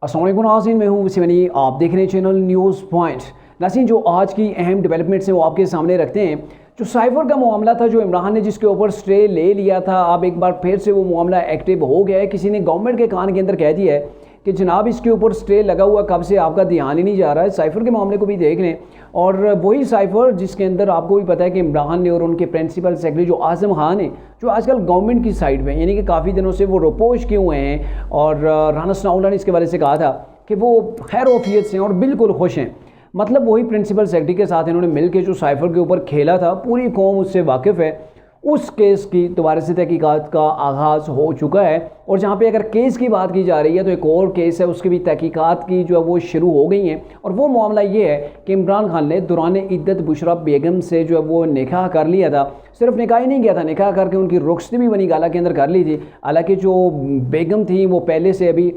अस्सलाम वालेकुम नाज़रीन, मैं हूँ वसीम अली। आप देख रहे हैं चैनल न्यूज़ पॉइंट। नाज़रीन, जो आज की अहम डेवलपमेंट्स हैं वो आपके सामने रखते हैं। जो साइफर का मामला था, जो इमरान ने जिसके ऊपर स्टे ले लिया था, अब एक बार फिर से वो मामला एक्टिव हो गया है। किसी ने गवर्नमेंट के कान के अंदर कह दिया है कि जनाब इसके ऊपर स्टे लगा हुआ कब से, आपका ध्यान ही नहीं जा रहा है। साइफर के मामले को भी देख लें, और वही साइफर जिसके अंदर आपको भी पता है कि इमरान ने और उनके प्रिंसिपल सेक्रेटरी जो आज़म खान है, जो आजकल गवर्नमेंट की साइड में, यानी कि काफ़ी दिनों से वो रोपोश किए हुए हैं। और राना सनाउल्लाह ने इसके बारे से कहा था कि वो खैर वफियत से और बिल्कुल खुश हैं। मतलब वही प्रिंसिपल सेक्रेटरी के साथ इन्होंने मिलकर जो साइफर के ऊपर खेला था, पूरी कौम उससे वाकिफ़ है। उस केस की दोबारा से तहकीकात का आगाज़ हो चुका है, और जहाँ पे अगर केस की बात की जा रही है तो एक और केस है, उसकी भी तहकीकात की जो है वो शुरू हो गई हैं। और वो मामला ये है कि इमरान खान ने दौरान इद्दत बुशरा बेगम से जो है वो निकाह कर लिया था। सिर्फ निकाह ही नहीं किया था, निकाह करके उनकी रुखसती भी बनी गाला के अंदर कर ली थी। हालांकि जो बेगम थी वो पहले से अभी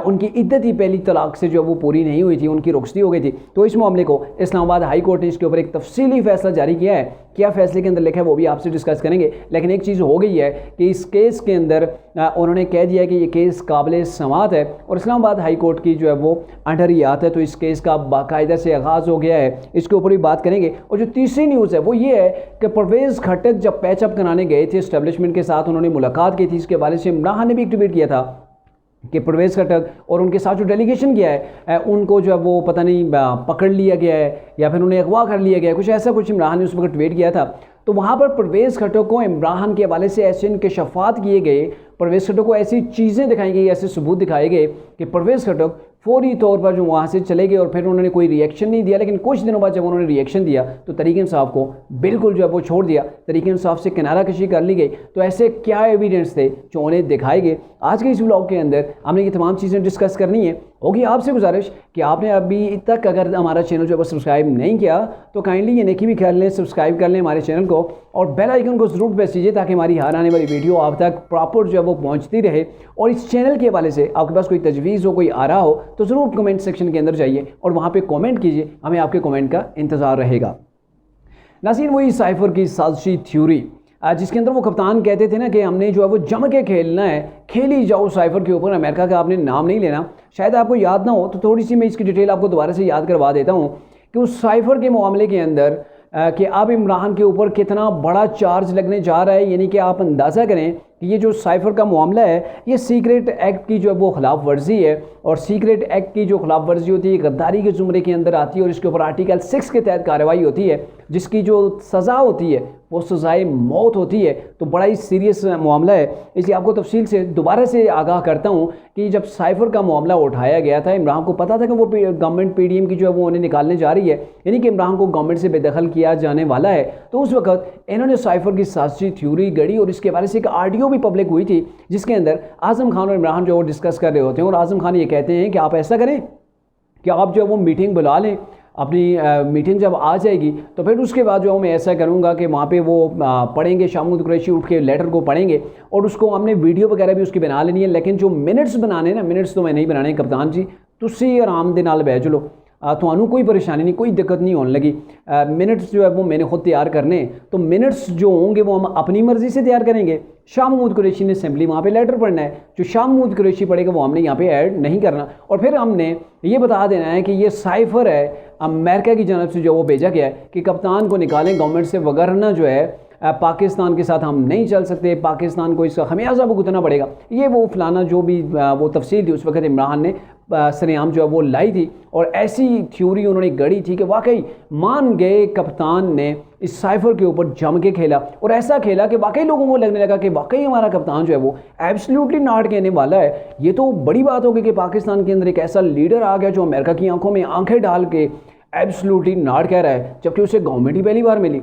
उनकी इद्दत ही पहली तलाक से जो वो पूरी नहीं हुई थी, उनकी रुखसती हो गई थी। तो इस मामले को इस्लामाबाद हाई कोर्ट ने इसके ऊपर एक तफसीली फैसला जारी किया है। क्या फैसले के अंदर लिखा है वो भी आपसे डिस्कस करेंगे। लेकिन एक चीज़ हो गई है कि इस केस के अंदर उन्होंने कह दिया कि ये केस काबिल समाअत है, और इस्लामाबाद हाई कोर्ट की जो है वो अंडर ही आता है। तो इस केस का बाकायदा से आगाज़ हो गया है, इसके ऊपर भी बात करेंगे। और जो तीसरी न्यूज़ है वो ये है कि परवेज़ खट्टक जब पैचअप कराने गए थे इस्टेब्लिशमेंट के साथ, उन्होंने मुलाकात की थी। इसके बारे से इमरान ने भी एक ट्वीट किया था कि परवेज़ खट्टक और उनके साथ जो डेलीगेशन गया है उनको जो है वो पता नहीं पकड़ लिया गया है या फिर उन्हें अगवा कर लिया गया है, कुछ ऐसा कुछ इमरान ने उस वक्त ट्वीट किया था। तो वहाँ पर परवेज़ खट्टक को इमरान के हवाले से ऐसे इंकशाफात किए गए, परवेज़ खट्टक को ऐसी चीज़ें दिखाई गई, ऐसे सबूत दिखाए गए कि परवेज़ खट्टक फौरी तौर पर जो वहाँ से चले गए, और फिर उन्होंने कोई रिएक्शन नहीं दिया। लेकिन कुछ दिनों बाद जब उन्होंने रिएक्शन दिया तो तरीक़ इंसाफ को बिल्कुल जो है वो छोड़ दिया, तरीक़ इंसाफ से किनारा कशी कर ली गई। तो ऐसे क्या एविडेंस थे जो उन्हें दिखाए गए। आज के इस व्लॉग के अंदर हमने ये तमाम चीज़ें डिस्कस करनी है। होगी आपसे गुजारिश कि आपने अभी तक अगर हमारा चैनल जो है वो सब्सक्राइब नहीं किया तो काइंडली ये नेकी भी ख्याल लें, सब्सक्राइब कर लें हमारे चैनल को, और बेल आइकन को ज़रूर प्रेस कीजिए ताकि हमारी हर आने वाली वीडियो आप तक प्रॉपर जो है वो पहुंचती रहे। और इस चैनल के हवाले से आपके पास कोई तजवीज़ हो, कोई आरा हो, तो ज़रूर कमेंट सेक्शन के अंदर जाइए और वहाँ पर कॉमेंट कीजिए, हमें आपके कॉमेंट का इंतज़ार रहेगा। नाज़रीन, वही साइफर की साजिशी थ्योरी जिसके अंदर वो कप्तान कहते थे ना कि हमने जो है वो जम के खेलना है, खेली जाओ साइफर के ऊपर, अमेरिका का आपने नाम नहीं लेना। शायद आपको याद ना हो तो थोड़ी सी मैं इसकी डिटेल आपको दोबारा से याद करवा देता हूँ कि उस साइफर के मामले के अंदर कि अब इमरान के ऊपर कितना बड़ा चार्ज लगने जा रहा है। यानी कि आप अंदाज़ा करें कि ये जो साइफर का मामला है, ये सीक्रेट एक्ट की जो है वो खिलाफ वर्जी है, और सीक्रेट एक्ट की जो खिलाफ वर्जी होती है गद्दारी के ज़ुमरे के अंदर आती है, और इसके ऊपर आर्टिकल 6 के तहत कार्रवाई होती है, जिसकी जो सज़ा होती है वो सज़ाए मौत होती है। तो बड़ा ही सीरियस मामला है, इसलिए आपको तफसील से दोबारा से आगाह करता हूँ कि जब साइफर का मामला उठाया गया था, इमरान को पता था कि वो गवर्नमेंट PDM की जो है वो उन्हें निकालने जा रही है, यानी कि इमरान को गवर्नमेंट से बेदखल किया जाने वाला है। तो उस वक्त इन्होंने साइफर की साजिशी थ्योरी गढ़ी, और इसके बारे से एक ऑडियो भी पब्लिक हुई थी जिसके अंदर आज़म खान और इमरान जो डिस्कस कर रहे होते हैं, और आज़म खान ये कहते हैं कि आप ऐसा करें कि आप जो है वो मीटिंग बुला लें, अपनी मीटिंग जब आ जाएगी तो फिर उसके बाद जो मैं ऐसा करूँगा कि वहाँ पे वो पढ़ेंगे, शाहमूद कुरैशी उठ के लेटर को पढ़ेंगे, और उसको हमने वीडियो वगैरह भी उसकी बना लेनी है। लेकिन जो मिनट्स बनाने ना, मिनट्स तो मैं नहीं बनाने कप्तान जी, तुसी आराम दे नाल बैठ लो, तो कोई परेशानी नहीं, कोई दिक्कत नहीं होने लगी। मिनट्स जो है वो मैंने खुद तैयार करने, तो मिनट्स जो होंगे वो हम अपनी मर्ज़ी से तैयार करेंगे। शाह महमूद कुरैशी ने असेंबली वहाँ पे लेटर पढ़ना है, जो शाह महमूद कुरैशी पढ़ेगा वो हमने यहाँ पे ऐड नहीं करना। और फिर हमने ये बता देना है कि ये साइफर है अमेरिका की जानब से जो वो भेजा गया है कि कप्तान को निकालें गवर्नमेंट से, वगरना जो है पाकिस्तान के साथ हम नहीं चल सकते, पाकिस्तान को इसका खमियाजा भुगतना पड़ेगा। ये वो फलाना जो भी वो तफसील थी उस वक्त इमरान ने सरेआम जो है वो लाई थी, और ऐसी थ्योरी उन्होंने गढ़ी थी कि वाकई मान गए कप्तान ने इस साइफर के ऊपर जम के खेला, और ऐसा खेला कि वाकई लोगों को लगने लगा कि वाकई हमारा कप्तान जो है वो एब्सोल्युटली नॉट कहने वाला है। ये तो बड़ी बात होगी कि पाकिस्तान के अंदर एक ऐसा लीडर आ गया जो अमेरिका की आंखों में आंखें डाल के एब्सोल्युटली नॉट कह रहा है, जबकि उसे गवर्नमेंट ही पहली बार मिली।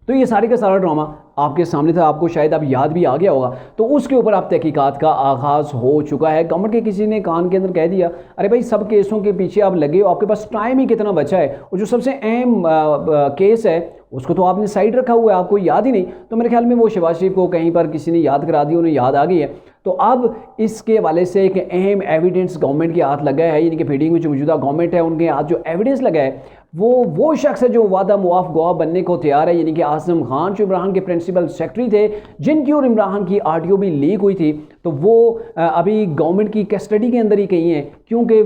तो ये सारे का सारा ड्रामा आपके सामने था, आपको शायद अब याद भी आ गया होगा। तो उसके ऊपर अब तहकीकात का आगाज़ हो चुका है। गवर्नमेंट के किसी ने कान के अंदर कह दिया, अरे भाई सब केसों के पीछे आप लगे हो, आपके पास टाइम ही कितना बचा है, और जो सबसे अहम केस है उसको तो आपने साइड रखा हुआ है, आपको याद ही नहीं। तो मेरे ख्याल में वो शहबाज शरीफ को कहीं पर किसी ने याद करा दी, उन्हें याद आ गई है। तो अब इसके हवाले से एक अहम एविडेंस गवर्नमेंट के हाथ लगा है, यानी कि पीडीएम की जो मौजूदा गवर्नमेंट है उनके हाथ जो एविडेंस लगा है वो शख्स है जो वादा मुआफ गवाह बनने को तैयार है, यानी कि आजम खान जो इमरान के प्रिंसिपल सेक्रेटरी थे, जिनकी और इमरान की ऑडियो भी लीक हुई थी, तो वो अभी गवर्नमेंट की कस्टडी के अंदर ही कहीं है। क्योंकि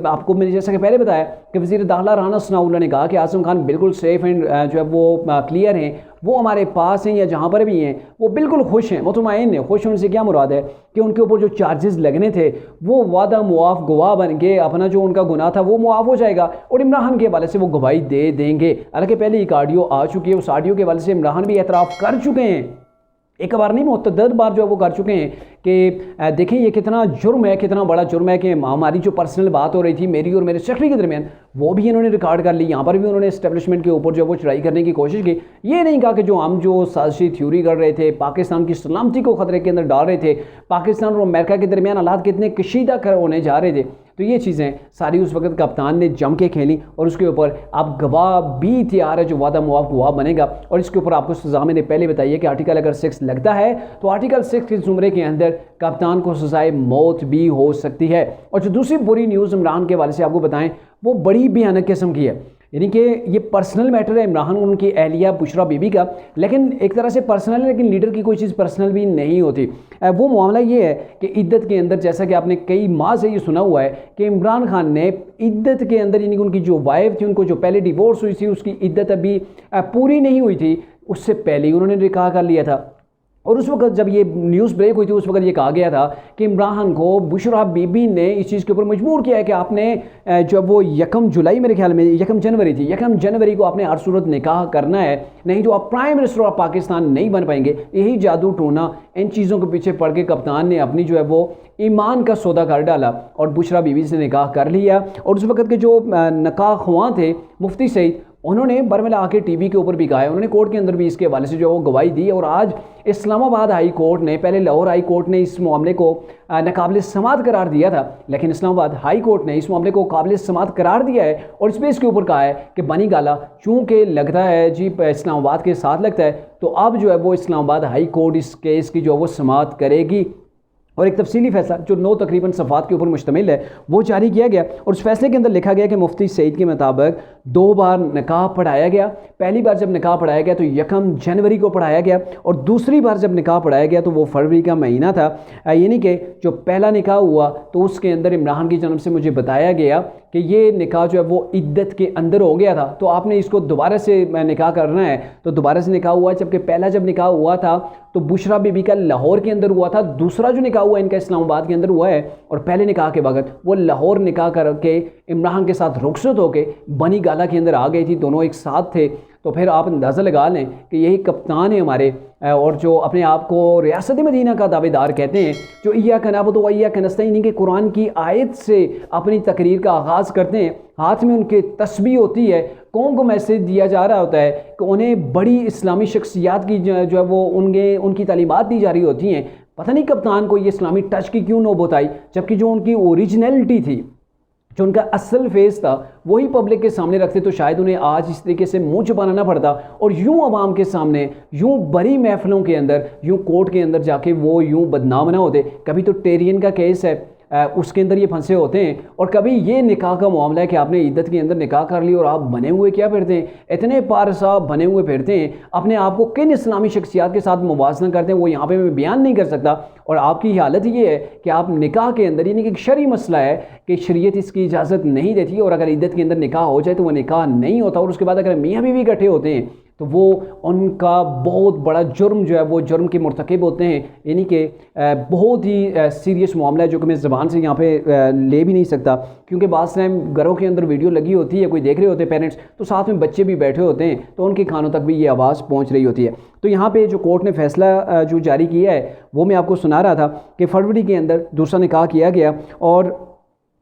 आपको मैंने जैसा कि पहले बताया कि वज़ीर दाखिला राना सनाउल्लाह ने कहा कि आजम खान बिल्कुल सेफ एंड जो है वो क्लियर हैं, वो हमारे पास हैं या जहाँ पर भी हैं वो बिल्कुल खुश हैं, मुतमईन हैं। खुश होने से क्या मुराद है कि उनके ऊपर जो चार्जेस लगने थे वो वादा मुआफ गवाह बन के अपना जो उनका गुनाह था वो मुआफ हो जाएगा और इमरान के हवाले से वो गवाही दे देंगे। हालांकि पहले एक ऑडियो आ चुकी है, उस ऑडियो के हवाले से इमरान भी एतराफ़ कर चुके हैं, एक बार नहीं मुतअद्दिद बार जो है वो कर चुके हैं कि देखें ये कितना जुर्म है, कितना बड़ा जुर्म है कि हमारी जो पर्सनल बात हो रही थी मेरी और मेरे सेक्रेटरी के दरमियान वो भी इन्होंने रिकॉर्ड कर ली। यहाँ पर भी उन्होंने एस्टेब्लिशमेंट के ऊपर जो है वो चढ़ाई करने की कोशिश की। ये नहीं कहा कि जो हम जो साजिशी थ्योरी कर रहे थे, पाकिस्तान की सलामती को खतरे के अंदर डाल रहे थे, पाकिस्तान और अमेरिका के दरमियान हालात कितने कशीदा होने जा रहे थे, तो ये चीज़ें सारी उस वक्त कप्तान ने जम के खेली और उसके ऊपर आप गवाह भी तैयार है जो वादा मुआफ गवाह बनेगा। और इसके ऊपर आपको सज़ा मैंने पहले बताई है कि आर्टिकल अगर 6 लगता है तो आर्टिकल 6 के ज़ुमरे के अंदर कप्तान को सज़ाए मौत भी हो सकती है। और जो दूसरी बुरी न्यूज़ इमरान के वाले से आपको बताएं वो बड़ी भयानक किस्म की है, यानी कि ये पर्सनल मैटर है इमरान उनकी एहलिया बुशरा बीबी का, लेकिन एक तरह से पर्सनल है, लेकिन लीडर की कोई चीज़ पर्सनल भी नहीं होती। वो मामला ये है कि इद्दत के अंदर, जैसा कि आपने कई माह से ये सुना हुआ है कि इमरान खान ने इद्दत के अंदर, यानी कि उनकी जो वाइफ थी, उनको जो पहले डिवोर्स हुई थी उसकी इद्दत अभी पूरी नहीं हुई थी, उससे पहले ही उन्होंने निकाह कर लिया था। और उस वक्त जब ये न्यूज़ ब्रेक हुई थी उस वक्त ये कहा गया था कि इमरान को बुशरा बीबी ने इस चीज़ के ऊपर मजबूर किया है कि आपने जब वो 1 जुलाई मेरे ख्याल में 1 जनवरी थी, 1 जनवरी को आपने हर सूरत निकाह करना है, नहीं तो आप प्राइम मिनिस्टर ऑफ पाकिस्तान नहीं बन पाएंगे। यही जादू टोना, इन चीज़ों के पीछे पड़ के कप्तान ने अपनी जो है वो ईमान का सौदा कर डाला और बुशरा बीबी से निकाह कर लिया। और उस वक्त के जो निकाह ख्वां थे मुफ्ती सईद, उन्होंने बरमला आके टीवी के ऊपर भी कहा है, उन्होंने कोर्ट के अंदर भी इसके हवाले से जो वो गवाही दी। और आज इस्लामाबाद हाई कोर्ट ने, पहले लाहौर हाई कोर्ट ने इस मामले को नाकाबिल समात करार दिया था, लेकिन इस्लामाबाद हाई कोर्ट ने इस मामले को काबिल समात करार दिया है और इस बेस के ऊपर कहा है कि बनी गाला चूँकि लगता है जी इस्लामाबाद के साथ लगता है, तो अब जो है वो इस्लामाबाद हाई कोर्ट इस केस की जो है वो समात करेगी। और एक तफसीली फैसला जो 9 तकरीबन सफ़ात के ऊपर मुश्तमिल है वो जारी किया गया और उस फैसले के अंदर लिखा गया कि मुफ्ती सईद के मुताबिक 2 बार निकाह पढ़ाया गया। पहली बार जब निकाह पढ़ाया गया तो 1 जनवरी को पढ़ाया गया और दूसरी बार जब निकाह पढ़ाया गया तो वो फरवरी का महीना था। यानी कि जो पहला निकाह हुआ तो उसके अंदर इमरान की जानब से मुझे बताया गया कि ये निकाह जो है वो इद्दत के अंदर हो गया था, तो आपने इसको दोबारा से निकाह करना है, तो दोबारा से निकाह हुआ। जबकि पहला जब निकाह हुआ था तो बुशरा बीबी का लाहौर के अंदर हुआ था, दूसरा जो निकाह हुआ इनका इस्लामाबाद के अंदर हुआ है। और पहले निकाह के वक्त वो लाहौर निकाह करके इमरान के साथ रुखसत होके बनी गाला के अंदर आ गई थी, दोनों एक साथ थे। तो फिर आप अंदाज़ा लगा लें कि यही कप्तान है हमारे, और जो अपने आप को रियासत मदीना का दावेदार कहते हैं, जो इय्या का नअबुदु व इय्या का नस्तईन के कुरान की आयत से अपनी तकरीर का आगाज़ करते हैं। हाथ में उनके तस्बीह होती है, कौम को मैसेज दिया जा रहा होता है कि उन्हें बड़ी इस्लामी शख्सियात की जो है वो उनकी तालीमात दी जा रही होती हैं। पता नहीं कप्तान को ये इस्लामी टच की क्यों नौबत आई, जबकि जो उनकी ओरिजिनलिटी थी, जो उनका असल फेस था, वही पब्लिक के सामने रखते तो शायद उन्हें आज इस तरीके से मुंह छुपाना ना पड़ता और यूं आवाम के सामने, यूं बड़ी महफिलों के अंदर, यूं कोर्ट के अंदर जाके वो यूं बदनाम ना होते। कभी तो टेरियन का केस है उसके अंदर ये फंसे होते हैं, और कभी ये निकाह का मामला है कि आपने इद्दत के अंदर निकाह कर लिया और आप बने हुए क्या फिरते हैं, इतने पारसा बने हुए फिरते हैं, अपने आप को किन इस्लामी शख्सियात के साथ मुवाजना करते हैं वो यहाँ पे मैं बयान नहीं कर सकता। और आपकी हालत ये है कि आप निकाह के अंदर, यानी कि एक शरई मसला है कि शरीयत इसकी इजाज़त नहीं देती, और अगर इद्दत के अंदर निकाह हो जाए तो वह निकाह नहीं होता, और उसके बाद अगर मियाँ बीवी इकट्ठे होते हैं तो वो उनका बहुत बड़ा जुर्म जो है वो जुर्म के मुर्तकिब होते हैं। यानी कि बहुत ही सीरियस मामला है जो कि मैं ज़बान से यहाँ पे ले भी नहीं सकता, क्योंकि बाज़ टाइम घरों के अंदर वीडियो लगी होती है, कोई देख रहे होते हैं पेरेंट्स, तो साथ में बच्चे भी बैठे होते हैं, तो उनके कानों तक भी ये आवाज़ पहुँच रही होती है। तो यहाँ पे जो कोर्ट ने फैसला जो जारी किया है वो मैं आपको सुना रहा था कि फरवरी के अंदर दूसरा निकाह किया गया, और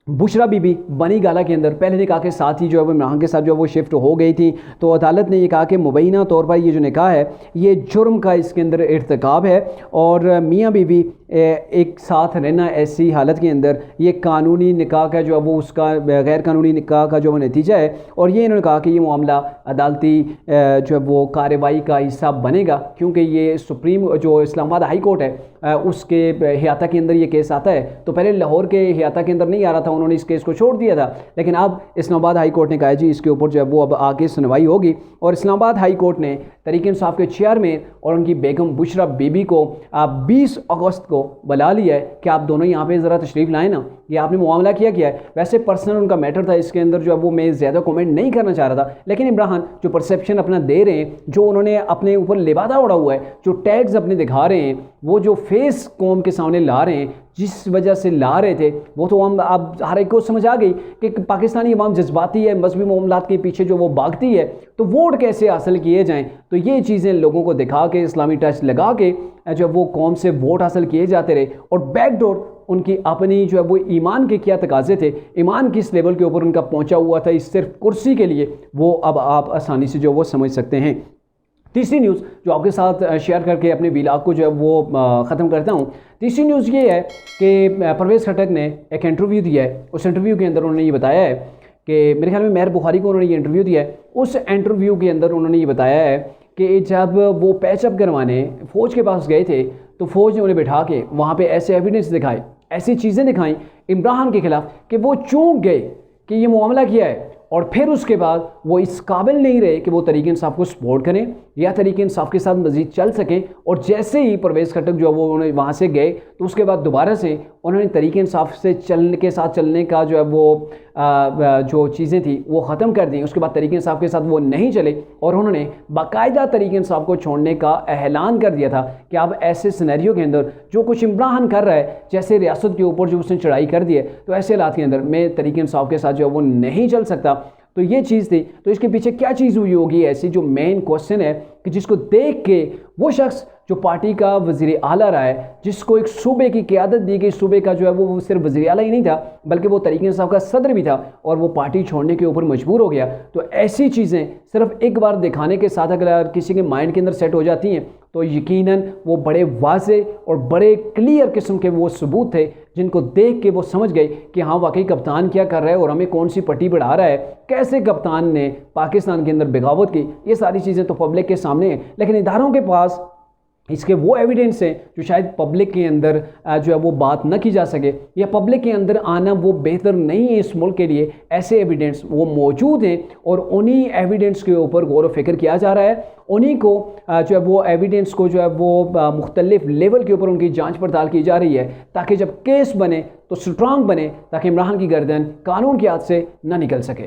बुशरा बीबी बनी गाला के अंदर पहले निकाह के साथ ही जो है वो इमरान के साथ जो है वो शिफ्ट हो गई थी। तो अदालत ने ये कहा कि मुबैना तौर पर ये जो निकाह है ये जुर्म का इसके अंदर इर्तिकाब है, और मियाँ बीवी एक साथ रहना ऐसी हालत के अंदर ये कानूनी निकाह का जो है वो उसका गैर कानूनी निकाह का जो वो नतीजा है। और ये इन्होंने कहा कि ये मामला अदालती जो है वो कार्रवाई का हिस्सा बनेगा, क्योंकि ये सुप्रीम जो इस्लामाबाद हाई कोर्ट है उसके हियाता के अंदर ये केस आता है, तो पहले लाहौर के हियाता के अंदर नहीं आ रहा था, उन्होंने इस केस को छोड़ दिया था। लेकिन अब इस्लामाबाद हाई कोर्ट ने कहा जी इसके ऊपर जो है वो अब आगे सुनवाई होगी, और इस्लामाबाद हाई कोर्ट ने तहरीक इंसाफ के चेयरमैन और उनकी बेगम बुशरा बीबी को 20 अगस्त को बुला लिया है कि आप दोनों यहाँ पे ज़रा तशरीफ़ लाएँ ना, ये आपने मामला किया है। वैसे पर्सनल उनका मैटर था, इसके अंदर जो है वो मैं ज़्यादा कमेंट नहीं करना चाह रहा था, लेकिन इमरान जो परसेप्शन अपना दे रहे हैं, जो उन्होंने अपने ऊपर लिबादा उड़ा हुआ है, जो टैग्स अपने दिखा रहे हैं, वो जो फेस कौम के सामने ला रहे हैं, जिस वजह से ला रहे थे, वो तो हम अब हर एक को समझ आ गई कि पाकिस्तानी अवाम जज्बाती है, मजहबी मामलात के पीछे जो वो भागती है, तो वोट कैसे हासिल किए जाएं। तो ये चीज़ें लोगों को दिखा के, इस्लामी टच लगा के जो वो कौम से वोट हासिल किए जाते रहे, और बैकडोर उनकी अपनी जो है वो ईमान के क्या तकाजे थे, ईमान किस लेवल के ऊपर उनका पहुंचा हुआ था इस सिर्फ कुर्सी के लिए, वो अब आप आसानी से जो वो समझ सकते हैं। तीसरी न्यूज़ जो आपके साथ शेयर करके अपने व्लॉग को जो है वो ख़त्म करता हूँ। तीसरी न्यूज़ ये है कि परवेज़ खटक ने एक इंटरव्यू दिया है, उस इंटरव्यू के अंदर उन्होंने ये बताया है कि मेरे ख्याल में मेहर बुखारी को उन्होंने ये इंटरव्यू दिया है। उस इंटरव्यू के अंदर उन्होंने ये बताया है कि जब वो पैचअप करवाने फ़ौज के पास गए थे, तो फ़ौज ने उन्हें बैठा के वहाँ पे ऐसे एविडेंस दिखाए, ऐसी चीज़ें दिखाई इमरान के ख़िलाफ़ कि वो चूक गए कि ये मामला किया है, और फिर उसके बाद वो इस काबिल नहीं रहे कि वो तहरीक इंसाफ को सपोर्ट करें या तहरीक इंसाफ के साथ मज़ीद चल सकें। और जैसे ही परवेज़ खटक जो है वो उन्होंने वहाँ से गए, तो उसके बाद दोबारा से उन्होंने तहरीक इंसाफ से चलने का जो है वो जो चीज़ें थी वो ख़त्म कर दी। उसके बाद तहरीक इंसाफ के साथ वो नहीं चले, और उन्होंने बाकायदा तहरीक इंसाफ को छोड़ने का ऐलान कर दिया था कि अब ऐसे सिनेरियो के अंदर जो कुछ इमरान कर रहा है, जैसे रियासत के ऊपर जो उसने चढ़ाई कर दी है, तो ऐसे हालात के अंदर मैं तहरीक इंसाफ के साथ जो है वो नहीं चल सकता। तो ये चीज़ थी। तो इसके पीछे क्या चीज़ हुई होगी ऐसी, जो मेन क्वेश्चन है कि जिसको देख के वो शख्स जो पार्टी का वज़ीर आला रहा है, जिसको एक सूबे की क़यादत दी गई, सूबे का जो है वो सिर्फ वज़ीर आला ही नहीं था बल्कि वो तहरीक इंसाफ का सदर भी था, और वो पार्टी छोड़ने के ऊपर मजबूर हो गया। तो ऐसी चीज़ें सिर्फ एक बार दिखाने के साथ अगर किसी के माइंड के अंदर सेट हो जाती हैं, तो यकीनन वो बड़े वाज़े और बड़े क्लियर किस्म के वो सबूत थे, जिनको देख के वो समझ गए कि हाँ वाकई कप्तान क्या कर रहा है और हमें कौन सी पट्टी बढ़ा रहा है, कैसे कप्तान ने पाकिस्तान के अंदर बगावत की। ये सारी चीज़ें तो पब्लिक के सामने हैं, लेकिन इदारों के पास इसके वो एविडेंस हैं जो शायद पब्लिक के अंदर जो है वो बात न की जा सके, या पब्लिक के अंदर आना वो बेहतर नहीं है इस मुल्क के लिए। ऐसे एविडेंस वो मौजूद हैं, और उन्हीं एविडेंस के ऊपर गौर व फिक्र किया जा रहा है। उन्हीं को जो है वो एविडेंस को जो है वो मुख्तलिफ लेवल के ऊपर उनकी जांच पड़ताल की जा रही है, ताकि जब केस बने तो स्ट्रांग बने, ताकि इमरान की गर्दन कानून के हाथ से न निकल सके।